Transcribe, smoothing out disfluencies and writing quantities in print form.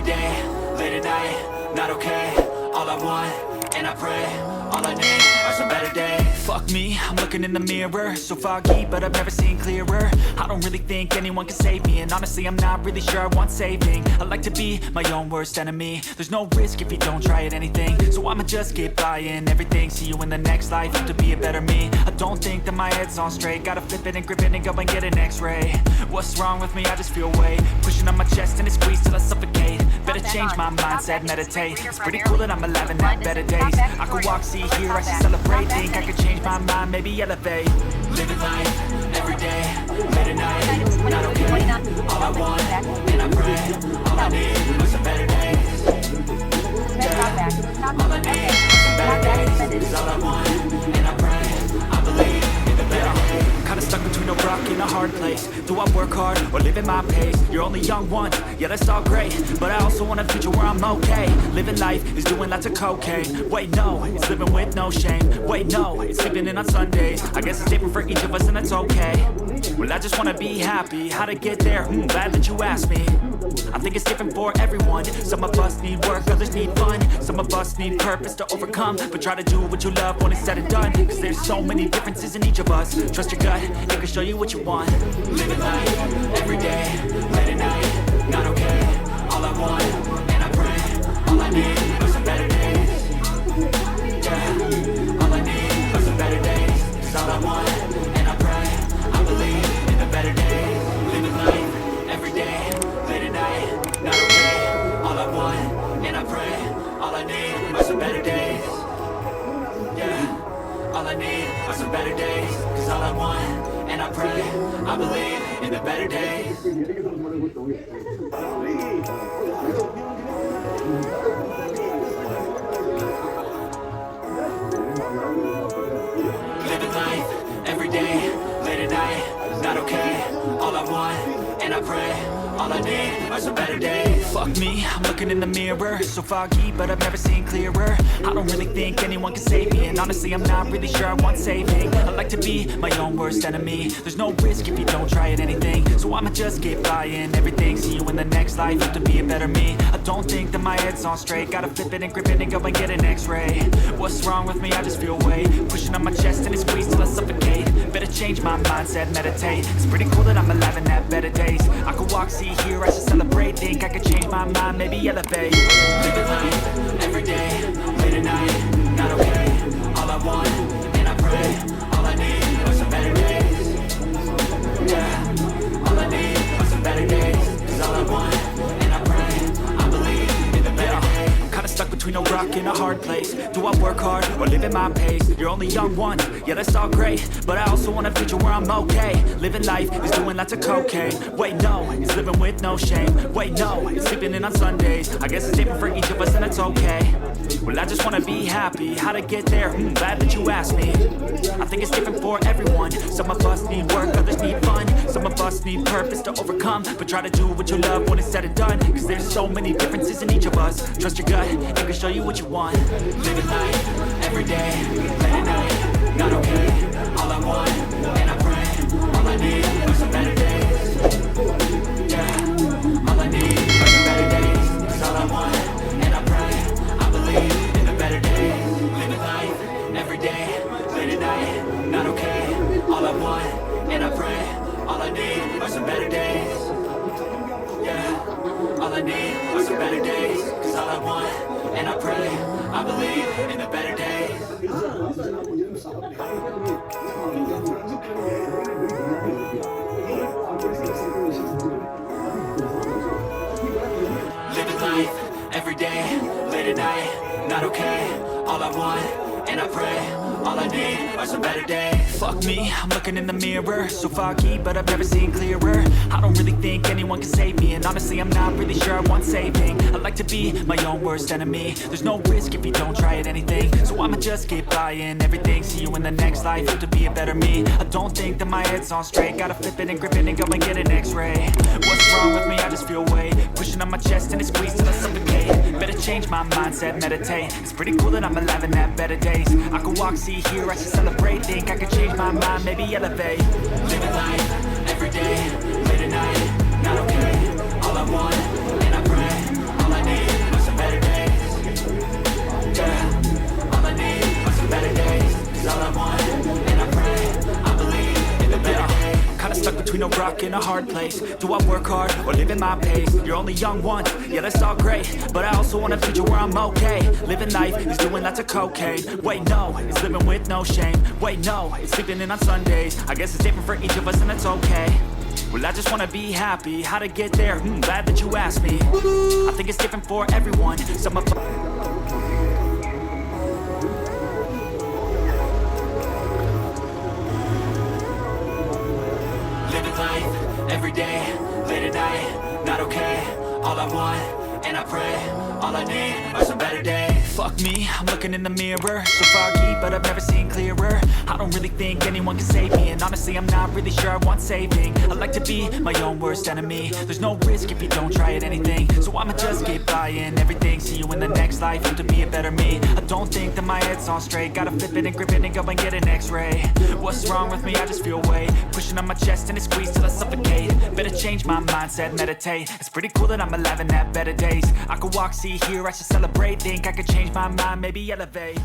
day, late at night, not okay. All I want, and I pray, all I need are some better days. Fuck me, I'm looking in the mirror, so foggy, but I've never seen clearer. I don't really think anyone can save me, and honestly I'm not really sure I want saving. I like to be my own worst enemy. There's no risk if you don't try at anything, so I'ma just keep buying everything. See you in the next life, have to be a better me. I don't think that my head's on straight, gotta flip it and grip it and go and get an x-ray. What's wrong with me? I just feel weight pushing on my chest and it squeezes till I suffocate. Better change my mindset, meditate. It's pretty cool that I'm alive and have better days. I could walk, see, hear, I should celebrate. Think I could change my mind, maybe elevate. Living life, every day, late at night, not okay. All I want, and I pray, all I need are some better days. Yeah. All I need are some better days. Is all I want, and I pray, I believe in the better days. Kinda stuck between a rock and a hard place. Do I work hard or live at my pace? You're only young once, yeah that's all great, but I also want a future where I'm okay. Living life is doing lots of cocaine. Wait no, it's living with no shame. Wait no, it's sleeping in on Sundays. I guess it's different for each of us and that's okay. Well I just wanna be happy. How to get there? Glad that you asked me. I think it's different for everyone. Some of us need work, others need fun. Some of us need purpose to overcome, but try to do what you love when it's said and done. Cause there's so many differences in each of us. Trust your gut, it can show you what you want. Living life, every day, late at night, not okay. All I want, and I pray, all I need are some better days. Yeah, all I need are some better days. Cause all I want, and I pray, I believe in the better days. Living life, every day, late at night, not okay. All I want, and I pray, all I need are some better days. Yeah, all I need are some better days. Cause all I want, and I pray, I believe in the better days. Living life, every day, late at night, not okay. All I want, and I pray, all I need are some better days. Fuck me, I'm looking in the mirror, so foggy, but I've never seen clearer. I don't really think anyone can save me, and honestly I'm not really sure I want saving. I like to be my own worst enemy. There's no risk if you don't try at anything, so I'ma just keep buying everything. See you in the next life, have to be a better me. I don't think that my head's on straight, gotta flip it and grip it and go and get an x-ray. What's wrong with me? I just feel weight pushing on my chest and it squeezes till I suffocate. Better change my mindset, meditate. It's pretty cool that I'm alive and have better days. I could walk, see, hear, I should celebrate. Think I could change my mind, maybe elevate. Living life, every day, late at night, not okay. All I want, and I pray, all I need are some better days. Yeah, all I need are some better days. Cause all I want, and I pray, I believe in the better days. I'm kinda stuck between a rock and a hard place. Do I work hard or live at my pace? You're only young once, yeah that's all great, but I also want a future where I'm okay. Living life is doing lots of cocaine. Wait no, it's living with no shame. Wait no, it's sleeping in on Sundays. I guess it's different for each of us and that's okay. Well I just wanna be happy. How to get there? Glad that you asked me. I think it's different for everyone. Some of us need work, others need fun. Some of us need purpose to overcome, but try to do what you love when it's said and done. Cause there's so many differences in each of us. Trust your gut, it can show you what you want. Living life, every day, late at night, not okay. All I want, and I pray, all I need are some better days. Yeah, all I need are some better days. Cause all I want, and I pray, I believe in the better days. Living life, every day, late at night, not okay. All I want, and I pray, all I need are some better days. Yeah, all I need are some better days. Cause all I want, and I pray, I believe in the better days. Living life, every day, late at night, not okay. All I want, and I pray, all I need are some better days. Fuck me, I'm looking in the mirror, so foggy, but I've never seen clearer. I don't really think anyone can save me, and honestly I'm not really sure I want saving. I like to be my own worst enemy. There's no risk if you don't try at anything, so I'ma just keep buying everything. See you in the next life, have to be a better me. I don't think that my head's on straight, gotta flip it and grip it and go and get an x-ray. What's wrong with me? I just feel weight pushing on my chest and it squeezes till I suffocate. Better change my mindset, meditate. It's pretty cool that I'm alive and have better days. I could walk, see, hear, I should celebrate. Think I could change my mind, maybe elevate. Living life, every day, late at night, not okay. All I want, and I pray, all I between a rock and a hard place. Do I work hard or live at my pace? You're only young once, yeah that's all great, but I also want a future where I'm okay. Living life is doing lots of cocaine. Wait no, it's living with no shame. Wait no, it's sleeping in on Sundays. I guess it's different for each of us and that's okay. Well I just wanna be happy, how to get there? Glad that you asked me. I think it's different for everyone. Some of living life, every day, late at night, not okay. All I want, and I pray, all I need are some better days. Fuck me, I'm looking in the mirror, so foggy, but I've never seen clearer. I don't really think anyone can save me, and honestly I'm not really sure I want saving. I like to be my own worst enemy. There's no risk if you don't try at anything, so I'ma just keep buying everything. See you in the next life, have to be a better me. I don't think that my head's on straight, gotta flip it and grip it and go and get an x-ray. What's wrong with me? I just feel weight pushing on my chest and it squeezes till I suffocate. Better change my mindset, meditate. It's pretty cool that I'm alive and have better days. I could walk, see, hear, I should celebrate. Think I could change my mind, maybe elevate.